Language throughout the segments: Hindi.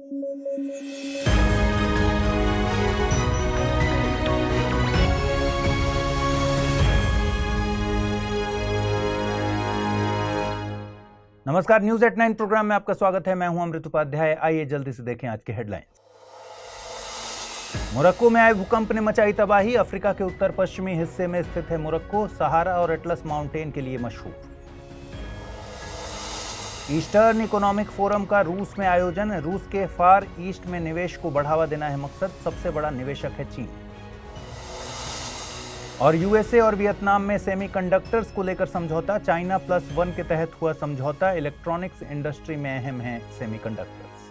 नमस्कार, न्यूज एट 9 प्रोग्राम में आपका स्वागत है। मैं हूं अमृत उपाध्याय। आइए जल्दी से देखें आज के हेडलाइंस। मोरक्को में आए भूकंप ने मचाई तबाही। अफ्रीका के उत्तर पश्चिमी हिस्से में स्थित है मोरक्को, सहारा और एटलस माउंटेन के लिए मशहूर। ईस्टर्न इकोनॉमिक फोरम का रूस में आयोजन। रूस के फार ईस्ट में निवेश को बढ़ावा देना है मकसद। सबसे बड़ा निवेशक है चीन। और यूएसए और वियतनाम में सेमीकंडक्टर्स को लेकर समझौता। चाइना +1 के तहत हुआ समझौता। इलेक्ट्रॉनिक्स इंडस्ट्री में अहम है सेमीकंडक्टर्स।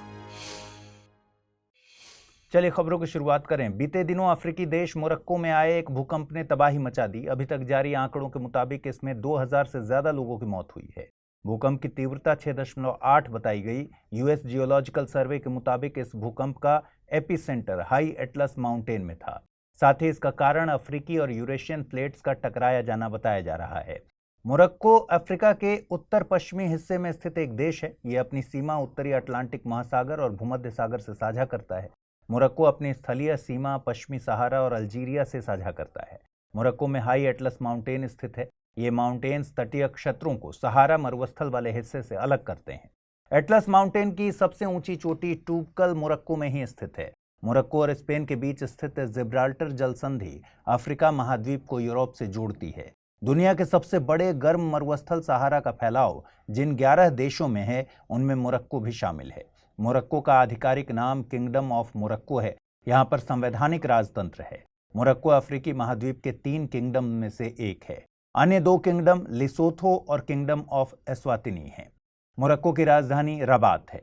चलिए खबरों की शुरुआत करें। बीते दिनों अफ्रीकी देश मोरक्को में आए एक भूकंप ने तबाही मचा दी। अभी तक जारी आंकड़ों के मुताबिक इसमें 2000 से ज्यादा लोगों की मौत हुई है। भूकंप की तीव्रता 6.8 बताई गई। यूएस जियोलॉजिकल सर्वे के मुताबिक इस भूकंप का एपिसेंटर हाई एटलस माउंटेन में था। साथ ही इसका कारण अफ्रीकी और यूरेशियन प्लेट्स का टकराया जाना बताया जा रहा है। मोरक्को अफ्रीका के उत्तर पश्चिमी हिस्से में स्थित एक देश है। यह अपनी सीमा उत्तरी अटलांटिक महासागर और भूमध्य सागर से साझा करता है। मोरक्को अपनी स्थलीय सीमा पश्चिमी सहारा और अल्जीरिया से साझा करता है। मोरक्को में हाई एटलस माउंटेन स्थित है। ये माउंटेन्स तटीय क्षेत्रों को सहारा मरुस्थल वाले हिस्से से अलग करते हैं। एटलस माउंटेन की सबसे ऊंची चोटी टूबकल मोरक्को में ही स्थित है। मोरक्को और स्पेन के बीच स्थित जिब्राल्टर जल संधि अफ्रीका महाद्वीप को यूरोप से जोड़ती है। दुनिया के सबसे बड़े गर्म मरुस्थल सहारा का फैलाव जिन 11 देशों में है, उनमें मोरक्को भी शामिल है। मोरक्को का आधिकारिक नाम किंगडम ऑफ मोरक्को है। यहाँ पर संवैधानिक राजतंत्र है। मोरक्को अफ्रीकी महाद्वीप के 3 किंगडम में से एक है। अन्य 2 किंगडम लिसोथो और किंगडम ऑफ एस्वातिनी हैं। मोरक्को की राजधानी रबात है।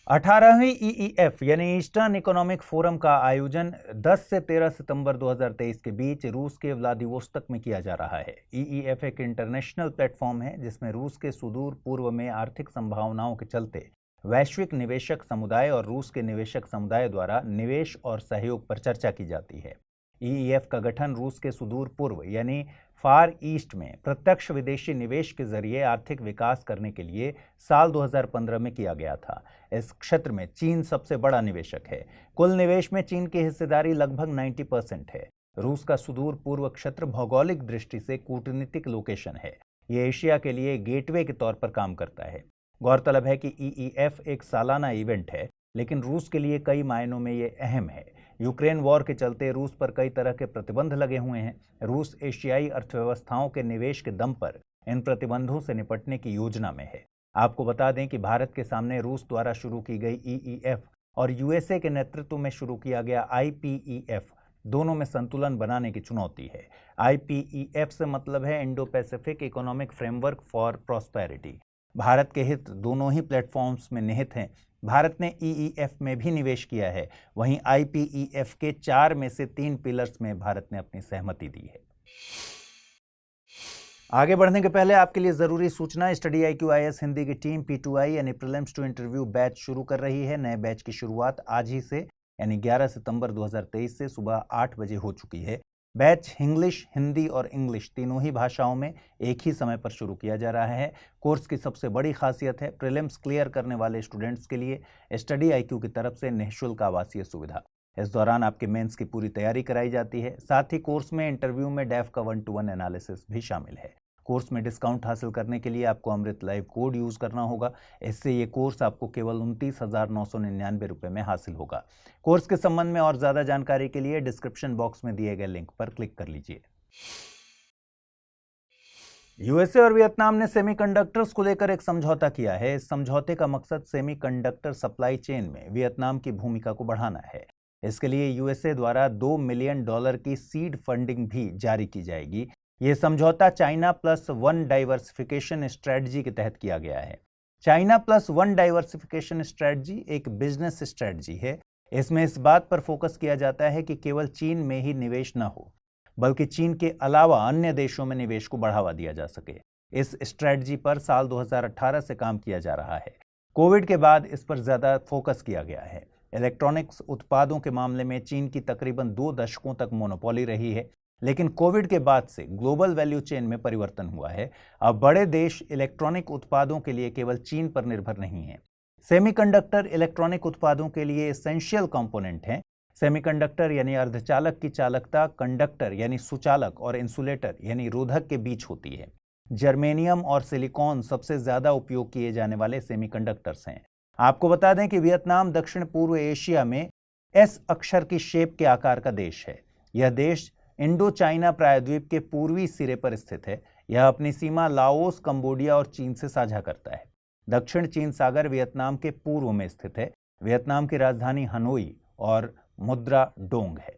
18वीं ईईएफ यानी ईस्टर्न इकोनॉमिक फोरम का आयोजन 10 से 13 सितंबर 2023 के बीच रूस के व्लादिवोस्तोक में किया जा रहा है। ईईएफ एक इंटरनेशनल प्लेटफॉर्म है जिसमें रूस के सुदूर पूर्व में आर्थिक संभावनाओं के चलते वैश्विक निवेशक समुदाय और रूस के निवेशक समुदाय द्वारा निवेश और सहयोग पर चर्चा की जाती है। ईईएफ का गठन रूस के सुदूर पूर्व यानी फार ईस्ट में प्रत्यक्ष विदेशी निवेश के जरिए आर्थिक विकास करने के लिए साल 2015 में किया गया था। इस क्षेत्र में चीन सबसे बड़ा निवेशक है। कुल निवेश में चीन की हिस्सेदारी लगभग 90% है। रूस का सुदूर पूर्व क्षेत्र भौगोलिक दृष्टि से कूटनीतिक लोकेशन है। ये एशिया के लिए गेटवे के तौर पर काम करता है। गौरतलब है कि ईईएफ एक सालाना इवेंट है, लेकिन रूस के लिए कई मायनों में ये अहम है। यूक्रेन वॉर के चलते रूस पर कई तरह के प्रतिबंध लगे हुए हैं। रूस एशियाई अर्थव्यवस्थाओं के निवेश के दम पर इन प्रतिबंधों से निपटने की योजना में है। आपको बता दें कि भारत के सामने रूस द्वारा शुरू की गई ईईएफ और यूएसए के नेतृत्व में शुरू किया गया आईपीईएफ दोनों में संतुलन बनाने की चुनौती है। आईपीईएफ से मतलब है Indo Pacific economic framework for prosperity. Bharat के हित दोनों ही प्लेटफॉर्म्स में निहित हैं। भारत ने ईईएफ में भी निवेश किया है। वहीं आईपीईएफ के 4 में से 3 पिलर्स में भारत ने अपनी सहमति दी है। आगे बढ़ने के पहले आपके लिए जरूरी सूचना। स्टडी IQ IAS हिंदी की टीम P2I यानी प्रीलिम्स टू इंटरव्यू बैच शुरू कर रही है। नए बैच की शुरुआत आज ही से यानी 11 सितंबर 2023 से सुबह 8 बजे हो चुकी है। बैच इंग्लिश, हिंदी और इंग्लिश तीनों ही भाषाओं में एक ही समय पर शुरू किया जा रहा है। कोर्स की सबसे बड़ी खासियत है प्रीलिम्स क्लियर करने वाले स्टूडेंट्स के लिए स्टडी IQ की तरफ से निःशुल्क आवासीय सुविधा। इस दौरान आपके मेंस की पूरी तैयारी कराई जाती है। साथ ही कोर्स में इंटरव्यू में डेफ का 1-to-1 एनालिसिस भी शामिल है। कोर्स में डिस्काउंट हासिल करने के लिए आपको अमृत लाइव कोड यूज करना होगा। इससे ये कोर्स आपको केवल 29,999 रुपये में हासिल होगा। कोर्स के संबंध में और ज्यादा जानकारी के लिए डिस्क्रिप्शन बॉक्स में दिए गए लिंक पर क्लिक कर लीजिए। यूएसए और वियतनाम ने सेमीकंडक्टर्स को लेकर एक समझौता किया है। इस समझौते का मकसद सेमीकंडक्टर सप्लाई चेन में वियतनाम की भूमिका को बढ़ाना है। इसके लिए यूएसए द्वारा $2 मिलियन की सीड फंडिंग भी जारी की जाएगी। यह समझौता चाइना +1 डाइवर्सिफिकेशन स्ट्रेटजी के तहत किया गया है। चाइना +1 डाइवर्सिफिकेशन स्ट्रेटजी एक बिजनेस स्ट्रेटजी है। इसमें इस बात पर फोकस किया जाता है कि केवल चीन में ही निवेश न हो, बल्कि चीन के अलावा अन्य देशों में निवेश को बढ़ावा दिया जा सके। इस स्ट्रेटजी पर साल 2018 से काम किया जा रहा है। कोविड के बाद इस पर ज्यादा फोकस किया गया है। इलेक्ट्रॉनिक्स उत्पादों के मामले में चीन की तकरीबन 2 दशकों तक मोनोपोली रही है, लेकिन कोविड के बाद से ग्लोबल वैल्यू चेन में परिवर्तन हुआ है। अब बड़े देश इलेक्ट्रॉनिक उत्पादों के लिए केवल चीन पर निर्भर नहीं है। सेमीकंडक्टर इलेक्ट्रॉनिक उत्पादों के लिए एसेंशियल कंपोनेंट हैं। सेमीकंडक्टर यानी अर्धचालक की चालकता कंडक्टर यानी सुचालक और इंसुलेटर यानी रोधक के बीच होती है। जर्मेनियम और सिलिकॉन सबसे ज्यादा उपयोग किए जाने वाले सेमीकंडक्टर्स हैं। आपको बता दें कि वियतनाम दक्षिण पूर्व एशिया में एस अक्षर की शेप के आकार का देश है। यह देश इंडो चाइना प्रायद्वीप के पूर्वी सिरे पर स्थित है। यह अपनी सीमा लाओस, कंबोडिया और चीन से साझा करता है। दक्षिण चीन सागर वियतनाम के पूर्व में स्थित है। वियतनाम की राजधानी हनोई और मुद्रा डोंग है।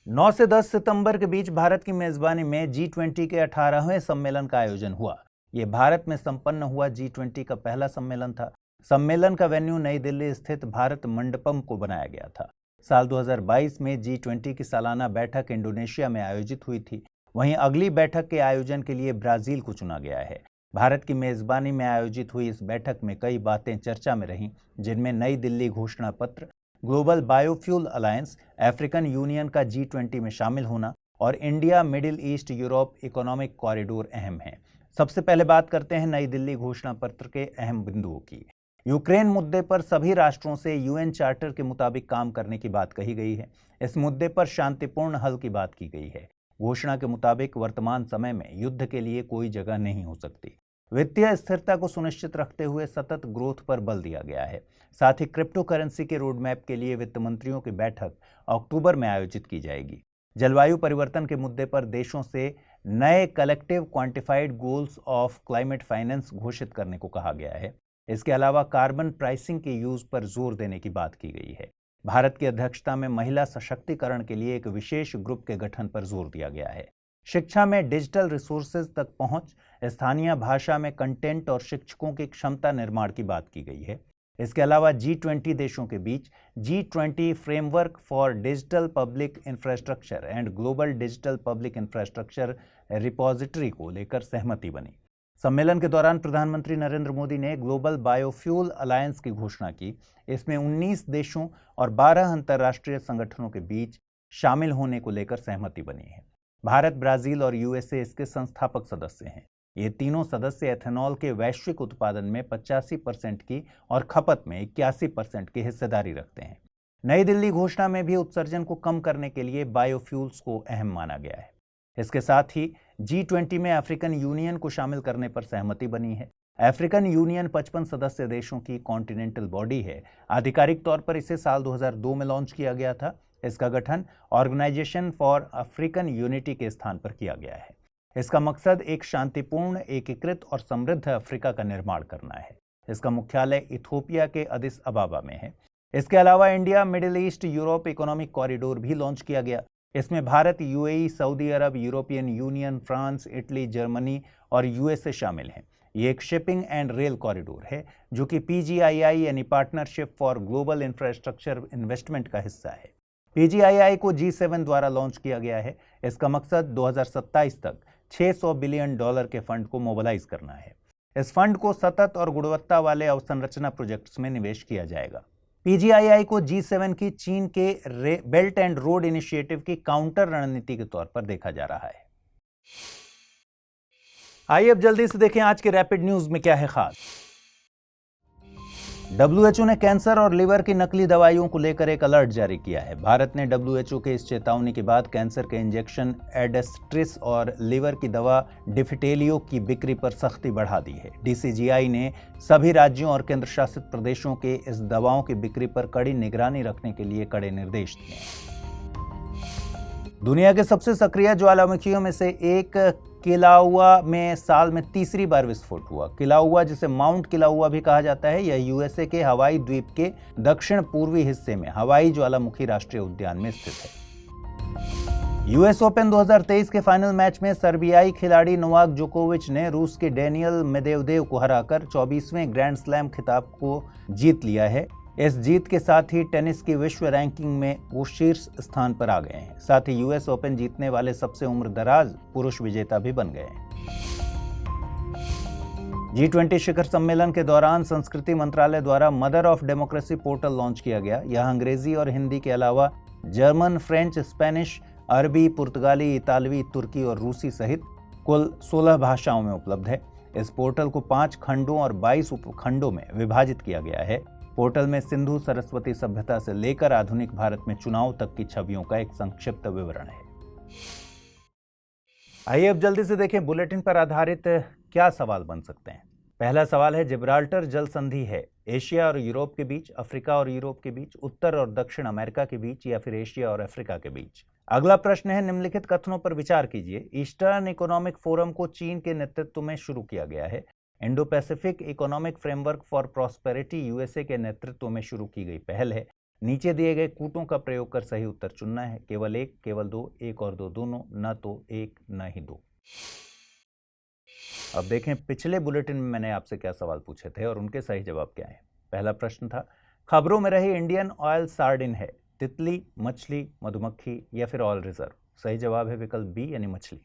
9 से 10 सितंबर के बीच भारत की मेजबानी में G20 के 18वें सम्मेलन का आयोजन हुआ। यह भारत में संपन्न हुआ G20 का पहला सम्मेलन था। सम्मेलन का वेन्यू नई दिल्ली स्थित भारत मंडपम को बनाया गया था। साल 2022 में G20 की सालाना बैठक इंडोनेशिया में आयोजित हुई थी। वहीं अगली बैठक के आयोजन के लिए ब्राजील को चुना गया है। भारत की मेजबानी में आयोजित हुई इस बैठक में कई बातें चर्चा में रहीं, जिनमें नई दिल्ली घोषणा पत्र, global biofuel alliance, African union का G20 में शामिल होना और India Middle East Europe economic corridor अहम हैं। सबसे पहले बात करते हैं नई दिल्ली घोषणा पत्र के अहम बिंदुओं की। यूक्रेन मुद्दे पर सभी राष्ट्रों से यूएन चार्टर के मुताबिक काम करने की बात कही गई है। इस मुद्दे पर शांतिपूर्ण हल की बात की गई है। घोषणा के मुताबिक वर्तमान समय में युद्ध के लिए कोई जगह नहीं हो सकती। वित्तीय स्थिरता को सुनिश्चित रखते हुए सतत ग्रोथ पर बल दिया गया है। साथ ही क्रिप्टो करेंसी के रोड मैप के लिए वित्त मंत्रियों की बैठक अक्टूबर में आयोजित की जाएगी। जलवायु परिवर्तन के मुद्दे पर देशों से नए collective quantified goals of climate finance घोषित करने को कहा गया है। इसके अलावा कार्बन प्राइसिंग के यूज पर जोर देने की बात की गई है। भारत की अध्यक्षता में महिला सशक्तिकरण के लिए एक विशेष ग्रुप के गठन पर जोर दिया गया है। शिक्षा में डिजिटल रिसोर्सेज तक पहुंच, स्थानीय भाषा में कंटेंट और शिक्षकों की क्षमता निर्माण की बात की गई है। इसके अलावा G20 देशों के बीच G20 framework for digital public infrastructure and global digital public infrastructure repository को लेकर सहमति बनी। सम्मेलन के दौरान प्रधानमंत्री नरेंद्र मोदी ने ग्लोबल बायोफ्यूल अलायंस की घोषणा की। इसमें 19 देशों और 12 अंतर्राष्ट्रीय संगठनों के बीच शामिल होने को लेकर सहमति बनी है। भारत, ब्राजील और यूएसए इसके संस्थापक सदस्य हैं। ये तीनों सदस्य एथेनॉल के वैश्विक उत्पादन में 85% की और खपत में 81% की हिस्सेदारी रखते हैं। नई दिल्ली घोषणा में भी उत्सर्जन को कम करने के लिए बायोफ्यूल्स को अहम माना गया है। इसके साथ ही G20 में अफ्रीकन यूनियन को शामिल करने पर सहमति बनी है। अफ्रीकन यूनियन 55 सदस्य देशों की कॉन्टिनेंटल बॉडी है। आधिकारिक तौर पर इसे साल 2002 में लॉन्च किया गया था। इसका गठन ऑर्गेनाइजेशन फॉर अफ्रीकन यूनिटी के स्थान पर किया गया है। इसका मकसद एक शांतिपूर्ण, एकीकृत और समृद्ध अफ्रीका का निर्माण करना है। इसका मुख्यालय इथोपिया के अदिस अबाबा में है। इसके अलावा India Middle East Europe economic corridor भी लॉन्च किया गया। इसमें Bharat, UAE, Saudi Arabia, European Union, France, Italy, Germany और यूएसए शामिल हैं। ये एक शिपिंग एंड रेल कॉरिडोर है जो कि PGII यानी partnership for global infrastructure investment का हिस्सा है। PGII को G7 द्वारा लॉन्च किया गया है। इसका मकसद 2027 तक $600 बिलियन के फंड को मोबिलाइज करना है। इस फंड को सतत और गुणवत्ता वाले अवसंरचना प्रोजेक्ट्स में निवेश किया जाएगा। PGII को G7 की चीन के बेल्ट एंड रोड इनिशिएटिव की काउंटर रणनीति के तौर पर देखा जा रहा है। आइए अब जल्दी से देखें आज के रैपिड न्यूज में क्या है खास। WHO ने कैंसर और लिवर की नकली दवाइयों को लेकर एक अलर्ट जारी किया है। भारत ने WHO के इस चेतावनी के बाद कैंसर के इंजेक्शन एडेस्ट्रिस और लिवर की दवा डिफिटेलियो की बिक्री पर सख्ती बढ़ा दी है। DCGI ने सभी राज्यों और केंद्र शासित प्रदेशों के इस दवाओं की बिक्री पर कड़ी निगरानी रखने के लिए कड़े निर्देश दिए हैं। दुनिया के सबसे सक्रिय ज्वालामुखियों में से एक किलाउआ में साल में तीसरी बार विस्फोट हुआ। किलाउआ, जिसे माउंट किलाउआ भी कहा जाता है, यह यूएसए के हवाई द्वीप के दक्षिण पूर्वी हिस्से में हवाई ज्वालामुखी राष्ट्रीय उद्यान में स्थित है। यूएस ओपन 2023 के फाइनल मैच में सर्बियाई खिलाड़ी नोवाक जोकोविच ने रूस के डेनियल मेदवेदेव को हराकर 24वें ग्रैंड स्लैम खिताब को जीत लिया है। इस जीत के साथ ही टेनिस की विश्व रैंकिंग में वो शीर्ष स्थान पर आ गए हैं। साथ ही यूएस ओपन जीतने वाले सबसे उम्रदराज पुरुष विजेता भी बन गए हैं। G20 शिखर सम्मेलन के दौरान संस्कृति मंत्रालय द्वारा mother of democracy portal launch किया गया। यह अंग्रेजी और हिंदी के अलावा जर्मन, फ्रेंच, स्पेनिश, अरबी, पुर्तगाली, इतालवी, तुर्की और रूसी सहित कुल 16 भाषाओं में उपलब्ध है। इस पोर्टल को 5 खंडों और 22 उपखंडों में विभाजित किया गया है। पोर्टल में सिंधु सरस्वती सभ्यता से लेकर आधुनिक भारत में चुनाव तक की छवियों का एक संक्षिप्त विवरण है। आइए अब जल्दी से देखें बुलेटिन पर आधारित क्या सवाल बन सकते हैं। पहला सवाल है, जिब्राल्टर जल संधि है एशिया और यूरोप के बीच, अफ्रीका और यूरोप के बीच, उत्तर और दक्षिण अमेरिका के बीच, या फिर एशिया और अफ्रीका के बीच। अगला प्रश्न है, निम्नलिखित कथनों पर विचार कीजिए। ईस्टर्न इकोनॉमिक फोरम को चीन के नेतृत्व में शुरू किया गया है। Indo Pacific economic framework for prosperity USA के नेतृत्व में शुरू की गई पहल है। नीचे दिए गए कूटों का प्रयोग कर सही उत्तर चुनना है। केवल एक, केवल दो, एक और दो दोनों, न तो एक न ही दो। अब देखें पिछले बुलेटिन में मैंने आपसे क्या सवाल पूछे थे और उनके सही जवाब क्या हैं। पहला प्रश्न था, खबरों में रही इंडियन ऑयल सार्डिन है तितली, मछली, मधुमक्खी या फिर ऑयल रिजर्व। सही जवाब है विकल्प बी यानी मछली।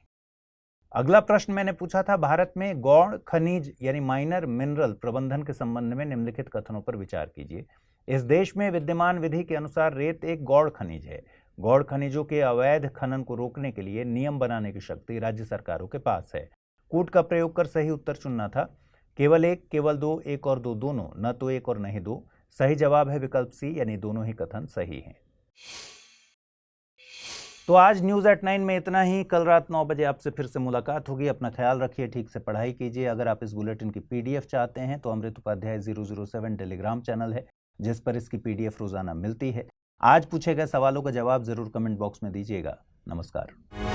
अगला प्रश्न मैंने पूछा था, भारत में गौण खनिज यानी माइनर मिनरल प्रबंधन के संबंध में निम्नलिखित कथनों पर विचार कीजिए। इस देश में विद्यमान विधि के अनुसार रेत एक गौण खनिज है। गौण खनिजों के अवैध खनन को रोकने के लिए नियम बनाने की शक्ति राज्य सरकारों के पास है। कूट का प्रयोग कर सही उत्तर चुनना था। केवल एक, केवल दो, एक और दो दोनों, न तो एक और नहीं दो। सही जवाब है विकल्प सी यानी दोनों ही कथन सही हैं। तो आज न्यूज एट 9 में इतना ही। कल रात 9 बजे आपसे फिर से मुलाकात होगी। अपना ख्याल रखिए, ठीक से पढ़ाई कीजिए। अगर आप इस बुलेटिन की पीडीएफ चाहते हैं तो अमृत उपाध्याय 007 टेलीग्राम चैनल है जिस पर इसकी पीडीएफ रोजाना मिलती है। आज पूछे गए सवालों का जवाब जरूर कमेंट बॉक्स में दीजिएगा। नमस्कार।